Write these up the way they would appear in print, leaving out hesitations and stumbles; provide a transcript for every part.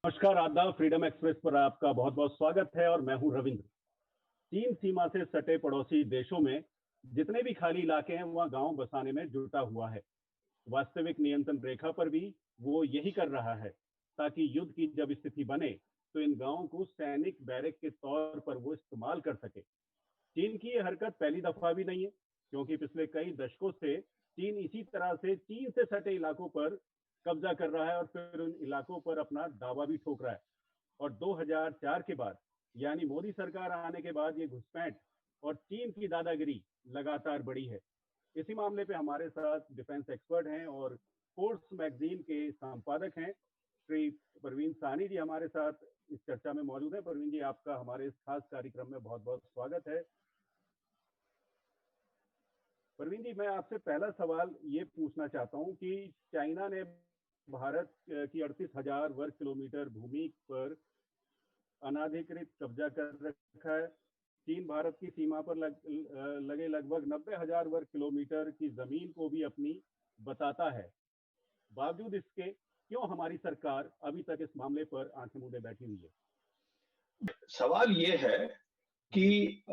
नमस्कार, आदाब। Freedom express पर आपका बहुत बहुत स्वागत है और मैं हूं रविंद्र। चीन सीमा से सटे पड़ोसी देशों में जितने भी खाली इलाके हैं वहां गांव बसाने में जुटा हुआ है। वास्तविक नियंत्रण रेखा पर भी वो यही कर रहा है, ताकि युद्ध की जब स्थिति बने तो इन गांवों को सैनिक बैरक के तौर पर वो इस्तेमाल कर सके। चीन की ये हरकत पहली दफा भी नहीं है, क्योंकि पिछले कई दशकों से चीन इसी तरह से चीन से सटे इलाकों पर कब्जा कर रहा है और फिर उन इलाकों पर अपना दावा भी ठोक रहा है। और 2004 के बाद, यानी मोदी सरकार आने के बाद, ये घुसपैठ और चीन की दादागिरी लगातार बढ़ी है। इसी मामले पे हमारे साथ डिफेंस एक्सपर्ट हैं और फोर्स मैगजीन के संपादक हैं श्री परवीन सानी जी हमारे साथ इस चर्चा में मौजूद है। परवीन जी, आपका हमारे इस खास कार्यक्रम में बहुत बहुत स्वागत है। परवीन जी, मैं आपसे पहला सवाल ये पूछना चाहता हूँ कि चाइना ने भारत की 38,000 वर्ग किलोमीटर भूमि पर अनाधिकृत कब्जा कर रखा है। चीन भारत की सीमा पर लगे लगभग 90,000 वर्ग किलोमीटर की जमीन को भी अपनी बताता है। बावजूद इसके क्यों हमारी सरकार अभी तक इस मामले पर आंखें मूंदे बैठी हुई है? सवाल ये है कि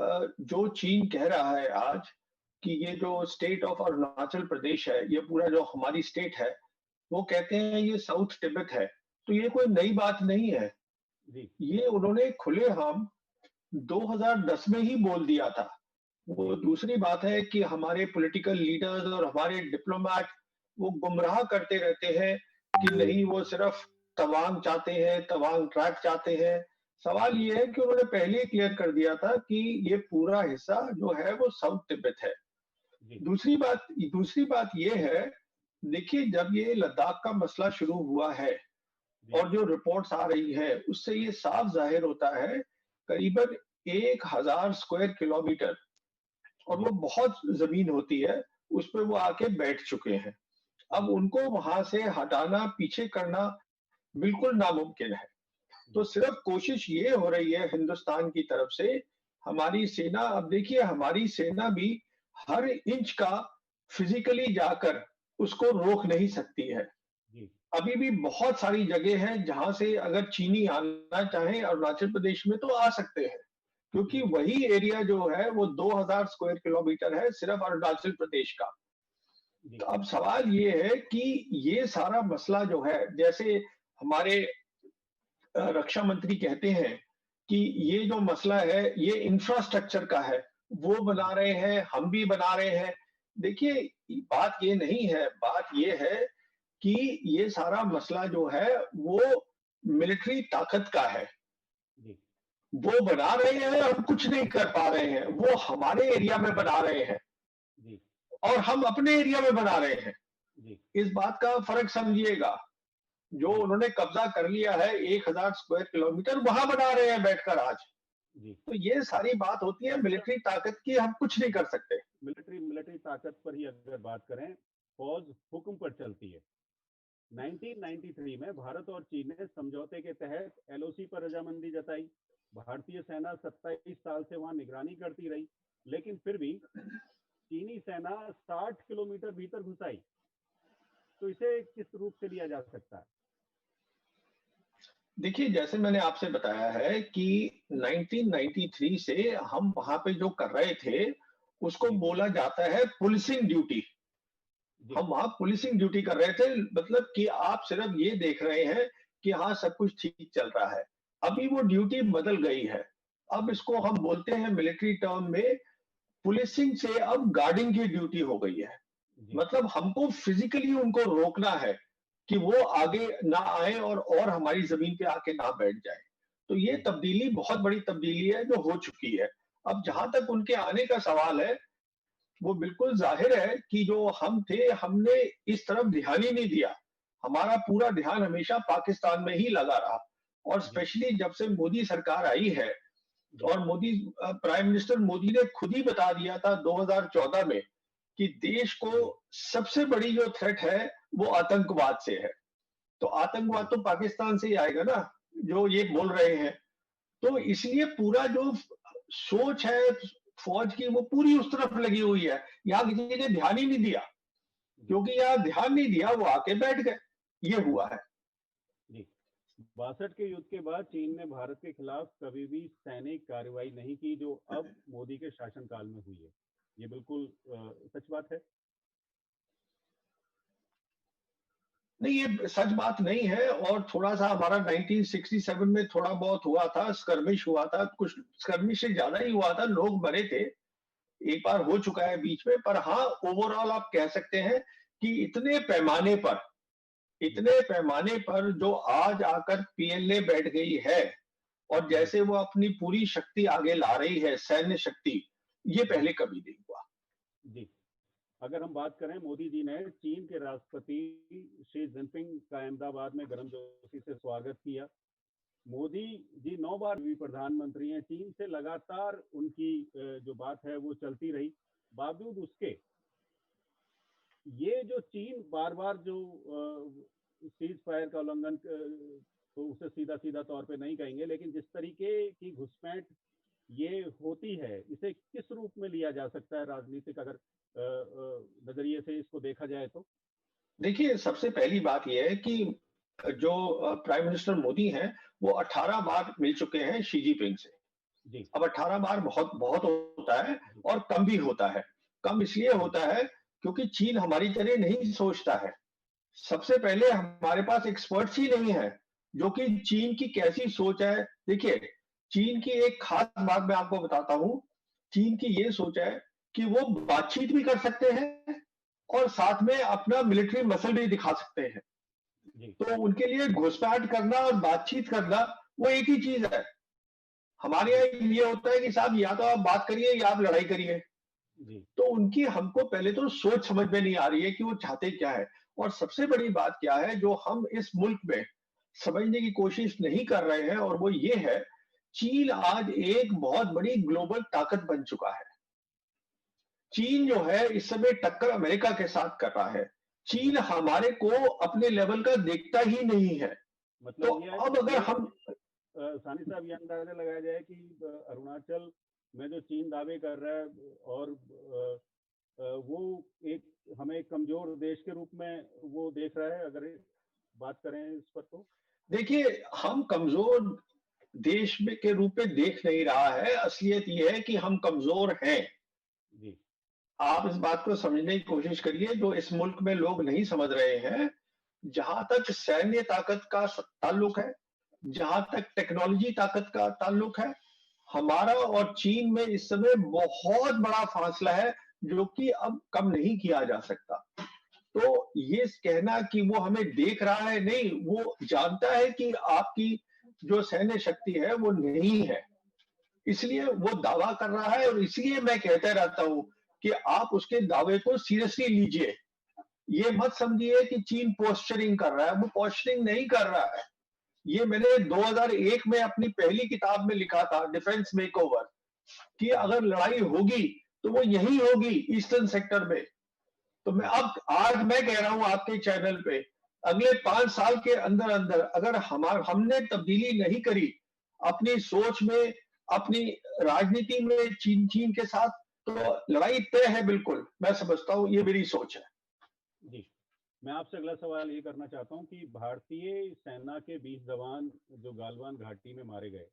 जो चीन कह रहा है आज कि ये जो स्टेट ऑफ अरुणाचल प्रदेश है, ये पूरा जो हमारी स्टेट है, वो कहते हैं ये साउथ तिब्बत है। तो ये कोई नई बात नहीं है। जी ये उन्होंने खुलेआम 2010 में ही बोल दिया था। वो जी दूसरी बात है कि हमारे पॉलिटिकल लीडर्स और हमारे डिप्लोमेट वो गुमराह करते रहते हैं कि नहीं, वो सिर्फ तवांग चाहते हैं, तवांग ट्रैक चाहते हैं। सवाल ये है कि उन्होंने पहले ही क्लियर कर दिया था कि ये पूरा हिस्सा जो है वो साउथ तिब्बत है। जी दूसरी बात ये है, देखिए, जब ये लद्दाख का मसला शुरू हुआ है जी और जो रिपोर्ट्स आ रही है उससे ये साफ जाहिर होता है, करीबन 1,000 स्क्वायर किलोमीटर, और वो जी बहुत जमीन होती है, उस पे वो आके बैठ चुके हैं। अब जी उनको वहां से हटाना, पीछे करना बिल्कुल नामुमकिन है। तो जी सिर्फ कोशिश ये हो रही है हिंदुस्तान की तरफ से। हमारी सेना, अब देखिए, हमारी सेना भी हर इंच का फिजिकली जाकर उसको रोक नहीं सकती है। जी अभी भी बहुत सारी जगह है जहां से अगर चीनी आना चाहे अरुणाचल प्रदेश में तो आ सकते हैं, क्योंकि जी वही एरिया जो है वो 2000 स्क्वायर किलोमीटर है सिर्फ अरुणाचल प्रदेश का। जी तो अब सवाल ये है कि ये सारा मसला जो है, जैसे हमारे रक्षा मंत्री कहते हैं कि ये जो मसला है ये इंफ्रास्ट्रक्चर का है, वो बना रहे हैं, हम भी बना रहे हैं। देखिए, बात ये नहीं है, बात ये है कि ये सारा मसला जो है वो मिलिट्री ताकत का है। जी वो बना रहे हैं, हम कुछ नहीं कर पा रहे हैं। वो हमारे एरिया में बना रहे हैं जी और हम अपने एरिया में बना रहे हैं। जी इस बात का फर्क समझिएगा। जो जी उन्होंने कब्जा कर लिया है 1,000 स्क्वायर किलोमीटर, वहां बना रहे हैं बैठकर आज। जी तो ये सारी बात होती है अच्छा, मिलिट्री ताकत की, हम कुछ नहीं जी कर सकते। मिलिट्री मिलिट्री ताकत पर ही अगर बात करें, फौज हुक्म पर चलती है। 1993 में भारत और चीन ने समझौते के तहत एलओसी पर रजामंदी जताई। भारतीय सेना 27 साल से वहां निगरानी करती रही, लेकिन फिर भी चीनी सेना 60 किलोमीटर भीतर घुस आई। तो इसे किस रूप से लिया जा सकता है? देखिए, जैसे मैंने आपसे बताया है कि 1993 से हम वहां पे जो कर रहे थे उसको जी बोला जाता है पुलिसिंग ड्यूटी। जी हम वहां पुलिसिंग ड्यूटी कर रहे थे, मतलब कि आप सिर्फ ये देख रहे हैं कि हाँ, सब कुछ ठीक चल रहा है। अभी वो ड्यूटी बदल गई है। अब इसको हम बोलते हैं मिलिट्री टर्म में, पुलिसिंग से अब गार्डिंग की ड्यूटी हो गई है। जी मतलब हमको फिजिकली उनको रोकना है कि वो आगे ना आए और हमारी जमीन पे आके ना बैठ जाए। तो ये जी तब्दीली बहुत बड़ी तब्दीली है जो हो चुकी है। अब जी जहां तक उनके आने का सवाल है, वो बिल्कुल जाहिर है कि जो हम थे, हमने इस तरफ ध्यान ही नहीं दिया। हमारा पूरा ध्यान हमेशा पाकिस्तान में ही लगा रहा। और जी स्पेशली जब से मोदी सरकार आई है, जी और मोदी, प्राइम मिनिस्टर मोदी ने खुद ही बता दिया था 2014 में कि देश को जी सबसे बड़ी जो थ्रेट है वो आतंकवाद से है। तो आतंकवाद जी तो पाकिस्तान से ही आएगा ना, जो ये बोल रहे हैं। तो जी इसलिए पूरा जो सोच है फौज की, वो पूरी उस तरफ लगी हुई है। यहाँ किसी ने ध्यान ही नहीं दिया। जी क्योंकि यहाँ ध्यान नहीं दिया, वो आके बैठ गए। ये जी हुआ है। जी 62 के युद्ध के बाद चीन ने भारत के खिलाफ कभी भी सैनिक कार्रवाई नहीं की, जो अब मोदी के शासनकाल में हुई है। ये बिल्कुल सच बात है। नहीं, ये सच बात नहीं है। और थोड़ा सा हमारा 1967 में थोड़ा बहुत हुआ था, स्कर्मिश हुआ था, कुछ स्कर्मिश से ज्यादा ही हुआ था, लोग मरे थे। एक बार हो चुका है बीच में। पर हाँ, ओवरऑल आप कह सकते हैं कि जी। इतने पैमाने पर जो आज आकर पीएलए बैठ गई है और जी। जैसे वो अपनी पूरी शक्ति आगे ला रही है, सैन्य शक्ति, ये जी। पहले कभी नहीं हुआ। जी। अगर हम बात करें, मोदी जी ने चीन के राष्ट्रपति शी जिनपिंग का अहमदाबाद में गर्मजोशी से स्वागत किया। मोदी जी 9 बार भी प्रधानमंत्री हैं। चीन से लगातार उनकी जो बात है वो चलती रही। बावजूद उसके ये जो चीन बार बार जो सीज फायर का उल्लंघन, तो उसे सीधा सीधा तौर पे नहीं कहेंगे, लेकिन जिस तरीके की घुसपैठ ये होती है, इसे किस रूप में लिया जा सकता है राजनीतिक, अगर नजरिए से इसको देखा जाए तो? देखिए, सबसे पहली बात ये है कि जो प्राइम मिनिस्टर मोदी हैं, वो 18 बार मिल चुके हैं शी जिनपिंग से। जी। अब 18 बार बहुत बहुत होता है जी। और कम भी होता है। कम इसलिए जी। होता है क्योंकि चीन हमारी तरह नहीं सोचता है। सबसे पहले हमारे पास एक्सपर्ट्स ही नहीं है, जो कि चीन की कैसी सोच है। देखिए, चीन की एक खास बात मैं आपको बताता हूँ। चीन की ये सोच है कि वो बातचीत भी कर सकते हैं और साथ में अपना मिलिट्री मसल भी दिखा सकते हैं। जी। तो उनके लिए घुसपैठ करना और बातचीत करना वो एक ही चीज है। हमारे जी। यहाँ ये होता है कि साहब या तो आप बात करिए या आप लड़ाई करिए। जी। तो उनकी हमको पहले तो सोच समझ में नहीं आ रही है कि वो चाहते क्या है। और सबसे बड़ी बात क्या है जो हम इस मुल्क में समझने की कोशिश नहीं कर रहे हैं, और वो ये है, चीन आज एक बहुत बड़ी ग्लोबल ताकत बन चुका है। चीन जो है इस समय टक्कर अमेरिका के साथ कर रहा है। जी। चीन हमारे को अपने लेवल का देखता ही नहीं है। तो मतलब ये है अब कि अगर ये हम सानी साहब, ये अंदाजा लगाया जाए कि अरुणाचल में जो चीन दावे कर रहा है, और वो एक हमें एक कमजोर देश के रूप में वो देख रहा है, अगर बात करें इस पर तो? देखिए, हम कमजोर देश में के रूप में देख नहीं रहा है। असलियत ये है कि हम कमजोर हैं। जी। आप इस बात को समझने की कोशिश करिए, जो इस मुल्क में लोग नहीं समझ रहे हैं। जहां तक सैन्य ताकत का ताल्लुक है, जहां तक टेक्नोलॉजी ताकत का ताल्लुक है, हमारा और चीन में इस समय बहुत बड़ा फासला है, जो कि अब कम नहीं किया जा सकता। तो ये कहना कि वो हमें देख रहा है, नहीं, वो जानता है कि आपकी जो सैन्य शक्ति है वो नहीं है। इसलिए वो दावा कर रहा है, और इसलिए मैं कहता रहता हूं कि आप उसके दावे को सीरियसली लीजिए। ये मत समझिए कि चीन पोस्चरिंग कर रहा है। वो पोस्चरिंग नहीं कर रहा है। ये मैंने 2001 में अपनी पहली किताब में लिखा था, डिफेंस मेकओवर, कि जी। अगर लड़ाई होगी तो वो यही होगी, ईस्टर्न सेक्टर में। तो मैं जी। अब आज मैं कह रहा हूं आपके चैनल पे, अगले 5 साल के अंदर अंदर अगर हमने तब्दीली नहीं करी अपनी सोच में, अपनी राजनीति में चीन चीन के साथ, तो लड़ाई तय है। बिल्कुल, मैं समझता हूं, ये मेरी सोच है। जी। मैं आपसे अगला सवाल ये करना चाहता हूँ कि भारतीय सेना के 20 जवान जो गालवान घाटी में मारे गए,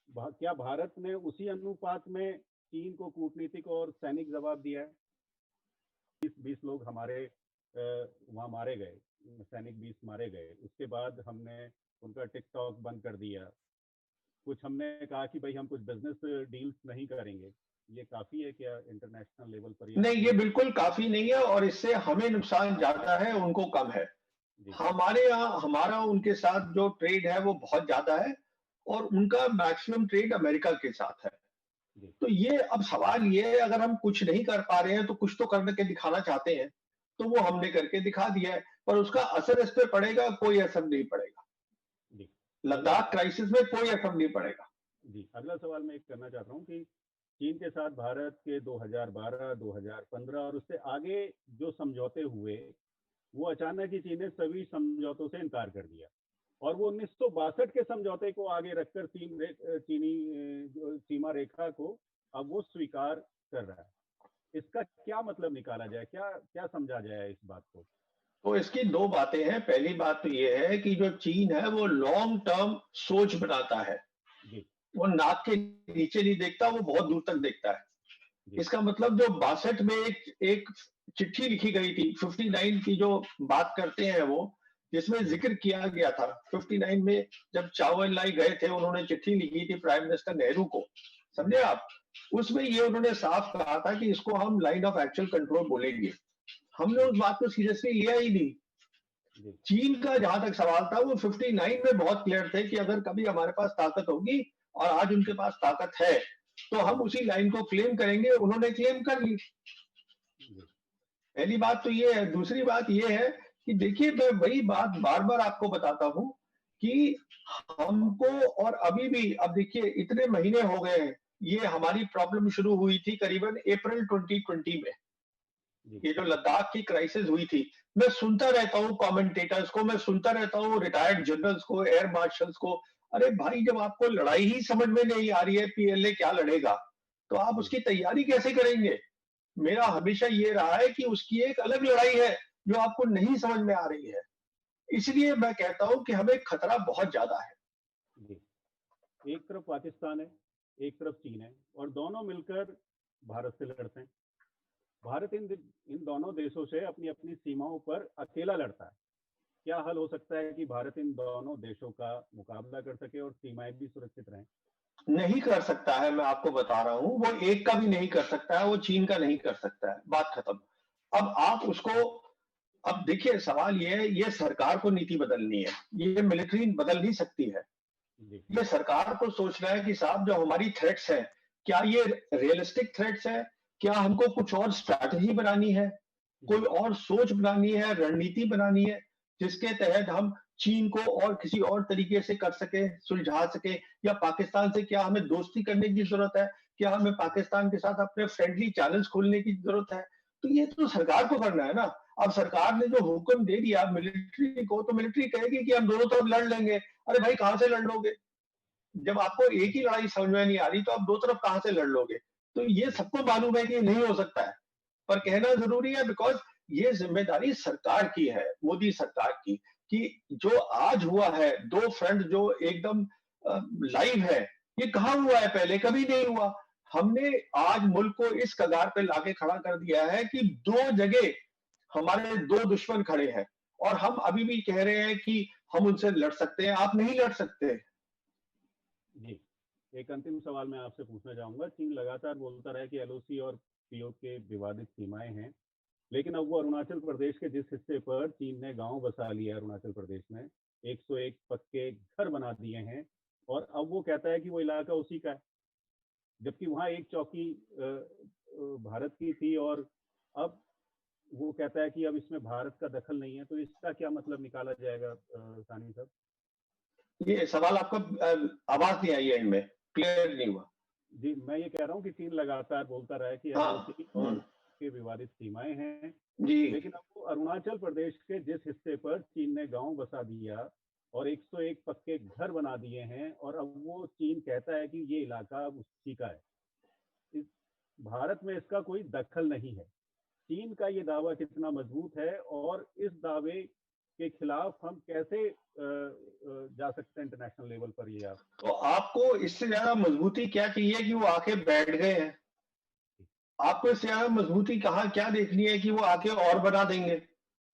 क्या भारत ने उसी अनुपात में चीन को कूटनीतिक और सैनिक जवाब दिया है? 20 लोग हमारे वहाँ मारे गए, सैनिक 20 मारे गए, उसके बाद हमने उनका टिकटॉक बंद कर दिया, कुछ हमने कहा कि भाई हम कुछ बिजनेस डील्स नहीं करेंगे। ये काफी है क्या इंटरनेशनल लेवल पर ये नहीं, ये मानना? बिल्कुल काफी नहीं है, और इससे हमें नुकसान ज्यादा है, उनको कम है। जी। हमारे यहाँ हमारा उनके साथ जो ट्रेड है वो बहुत ज्यादा है, और उनका मैक्सिमम ट्रेड अमेरिका के साथ है। जी। तो ये अब सवाल ये है, अगर हम कुछ नहीं कर पा रहे हैं तो कुछ तो करके दिखाना चाहते हैं। तो वो हमने करके दिखा दिया है, पर उसका असर इस पे पड़ेगा, कोई असर नहीं पड़ेगा। जी। अगला लद्दाख क्राइसिस में कोई असर नहीं पड़ेगा। जी, अगला सवाल मैं एक करना चाहता हूँ कि चीन के साथ भारत के 2012, 2015 और उससे आगे जो समझौते हुए, वो अचानक ही चीन ने सभी समझौतों से इनकार कर दिया, और वो 1962 के समझौते को आगे रखकर चीनी जो सीमा रेखा को अब वो स्वीकार कर रहा है। इसका क्या मतलब निकाला जाए, क्या क्या समझा जाए इस बात को? तो इसकी दो बातें हैं। पहली बात तो ये है कि जो चीन है वो लॉन्ग टर्म सोच बनाता है। जी। वो नाक के नीचे नहीं देखता, वो बहुत दूर तक देखता है। जी। इसका मतलब जो 62 में एक चिट्ठी लिखी गई थी, 59 की जो बात करते हैं वो, जिसमें जी। जिक्र किया गया था 59 में, जब चाओ एन लाई गए थे, उन्होंने चिट्ठी लिखी थी प्राइम मिनिस्टर नेहरू को, समझे जी। आप? उसमें ये उन्होंने साफ कहा था कि इसको हम लाइन ऑफ एक्चुअल कंट्रोल बोलेंगे। हमने जी। उस बात को सीरियसली लिया ही नहीं। जी। चीन का जहां तक सवाल था, वो 59 में बहुत क्लियर थे कि अगर कभी हमारे पास ताकत होगी, और आज उनके पास ताकत है, तो हम उसी लाइन को क्लेम करेंगे। उन्होंने क्लेम कर ली। जी। पहली बात तो ये है। दूसरी बात ये है कि देखिए, मैं वही बात बार बार आपको बताता हूं कि हमको, और अभी भी, अब देखिए इतने महीने हो गए हैं, ये हमारी प्रॉब्लम शुरू हुई थी करीबन अप्रैल 2020 में। जी। ये जो लद्दाख की क्राइसिस हुई थी, मैं सुनता रहता हूँ कमेंटेटर्स को, मैं सुनता रहता हूँ रिटायर्ड जनरल्स को, एयर मार्शल्स को। अरे भाई, जब आपको लड़ाई ही समझ में नहीं आ रही है, पीएलए क्या लड़ेगा, तो आप जी। उसकी तैयारी कैसे करेंगे? मेरा हमेशा ये रहा है कि उसकी एक अलग लड़ाई है जो आपको नहीं समझ में आ रही है। इसलिए मैं कहता हूं कि हमें खतरा बहुत ज्यादा है। जी। एक तरफ पाकिस्तान है, एक तरफ चीन है, और दोनों मिलकर भारत से लड़ते हैं। भारत इन दोनों देशों से अपनी अपनी सीमाओं पर अकेला लड़ता है। क्या हल हो सकता है कि भारत इन दोनों देशों का मुकाबला कर सके और सीमाएं भी सुरक्षित रहें? नहीं कर सकता है, मैं आपको बता रहा हूं। वो एक का भी नहीं कर सकता है, वो चीन का नहीं कर सकता है, बात खत्म। अब आप उसको, अब देखिए सवाल ये है, ये सरकार को नीति बदलनी है, ये मिलिट्री बदल नहीं सकती है। जी। ये सरकार को सोचना है कि साहब, जो हमारी थ्रेट्स हैं, क्या ये रियलिस्टिक थ्रेट्स हैं? क्या हमको कुछ और स्ट्रैटेजी बनानी है, कोई जी। और सोच बनानी है, रणनीति बनानी है, जिसके तहत हम चीन को और किसी और तरीके से कर सके, सुलझा सके? या पाकिस्तान से क्या हमें दोस्ती करने की जरूरत है? क्या हमें पाकिस्तान के साथ अपने फ्रेंडली चैनल्स खोलने की जरूरत है? तो ये तो सरकार को करना है ना। अब सरकार ने जो हुक्म दे दिया मिलिट्री को, तो मिलिट्री कहेगी कि हम दोनों तरफ लड़ लेंगे। अरे भाई, कहां से लड़ लोगे? जब आपको एक ही लड़ाई समझ में नहीं आ रही, तो आप दो तरफ कहां से लड़ लोगे? तो ये जी। सबको मालूम है कि ये नहीं हो सकता है, पर जी। कहना जरूरी है, बिकॉज ये जिम्मेदारी सरकार की है, मोदी सरकार की, कि जो आज हुआ है, दो फ्रंट जो एकदम लाइव है, ये कहाँ हुआ है? पहले कभी नहीं हुआ। हमने आज मुल्क को इस कगार पे लाके खड़ा कर दिया है कि दो जगह हमारे दो दुश्मन खड़े हैं, और हम अभी भी कह रहे हैं कि हम उनसे लड़ सकते हैं। आप नहीं लड़ सकते। जी। एक अंतिम सवाल मैं आपसे पूछना चाहूंगा। चीन लगातार बोलता रहा है कि एलओसी और पीओ के विवादित सीमाएं हैं, लेकिन अब वो अरुणाचल प्रदेश के जिस हिस्से पर चीन ने गांव बसा लिया है, अरुणाचल प्रदेश में 101 पक्के घर बना दिए हैं, और अब वो कहता है कि वो इलाका उसी का है, जबकि वहाँ एक चौकी भारत की थी, और अब वो कहता है कि अब इसमें भारत का दखल नहीं है। तो इसका क्या मतलब निकाला जाएगा, सानी साहब? ये सवाल आपका, आवाज नहीं आई है इनमें, क्लियर नहीं हुआ। जी, मैं ये कह रहा हूँ कि चीन लगातार बोलता रहा है कि हाँ। एलओसी और के विवादित सीमाएं हैं, जी। लेकिन अब वो अरुणाचल प्रदेश के जिस हिस्से पर चीन ने गांव बसा दिया और 101 पक्के घर बना दिए हैं, और अब वो चीन कहता है कि ये इलाका अब उसी का है। इस भारत में इसका कोई दखल नहीं है। चीन का ये दावा कितना मजबूत है, और इस दावे के खिलाफ हम कैसे जा सकते हैं इंटरनेशनल लेवल पर, ये आप? तो आपको इससे ज्यादा मजबूती क्या चाहिए कि वो आके बैठ गए हैं? आपको इससे ज्यादा मजबूती कहाँ क्या देखनी है कि वो आके और बना देंगे?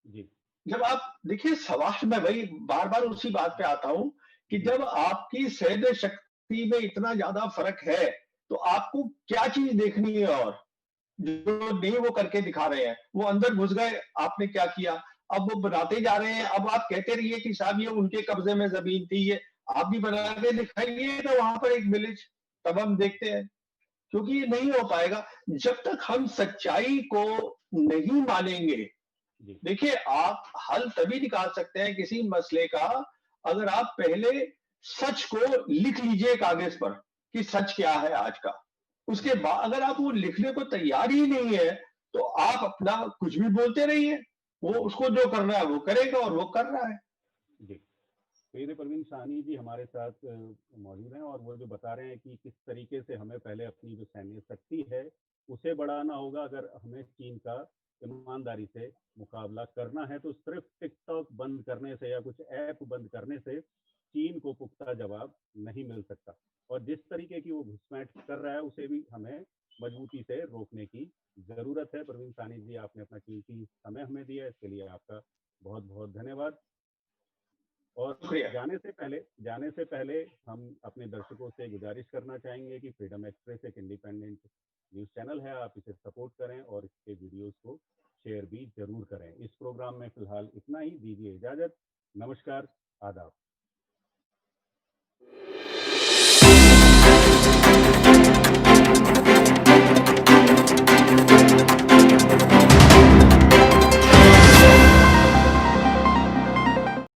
जी। जब आप देखिए, सवाल मैं वही बार बार उसी बात पे आता हूं कि जी। जब आपकी सैन्य शक्ति में इतना ज्यादा फर्क है, तो आपको क्या चीज देखनी है? और जो नहीं वो करके दिखा रहे हैं, वो अंदर घुस गए, आपने क्या किया? अब वो बनाते जा रहे हैं। अब आप कहते रहिए कि साहब ये उनके कब्जे में जमीन थी, ये आप भी बना जी। के दिखाइए तो वहां पर एक विलेज, तब हम देखते हैं। क्योंकि ये नहीं हो पाएगा जब तक हम सच्चाई को नहीं मानेंगे। जी। देखिए, आप हल तभी निकाल सकते हैं किसी मसले का, अगर आप पहले सच को लिख लीजिए कागज पर कि सच क्या है आज का। उसके जी। बाद अगर आप वो लिखने को तैयार ही नहीं है, तो आप अपना कुछ भी बोलते रहिए। वो जी। उसको जो करना है वो करेगा, और वो कर रहा है। जी। तो ये परवीन साहनी जी हमारे साथ मौजूद हैं, और वो जो बता रहे हैं कि किस तरीके से हमें पहले अपनी जो सैन्य शक्ति है उसे बढ़ाना होगा, अगर हमें चीन का ईमानदारी से मुकाबला करना है तो सिर्फ टिकटॉक बंद करने से या कुछ ऐप बंद करने से चीन को पुख्ता जवाब नहीं मिल सकता। और जिस तरीके की वो घुसपैठ कर रहा है उसे भी हमें मजबूती से रोकने की जरूरत है। प्रवीण सानी जी, आपने अपना कीमती समय हमें दिया, इसके लिए आपका बहुत बहुत धन्यवाद। और शुक्रिया। जाने से पहले हम अपने दर्शकों से गुजारिश करना चाहेंगे कि फ्रीडम एक्सप्रेस एक इंडिपेंडेंट न्यूज चैनल है, आप इसे सपोर्ट करें और इसके वीडियोस को शेयर भी जरूर करें। इस प्रोग्राम में फिलहाल इतना ही, दीजिए इजाजत, नमस्कार, आदाब।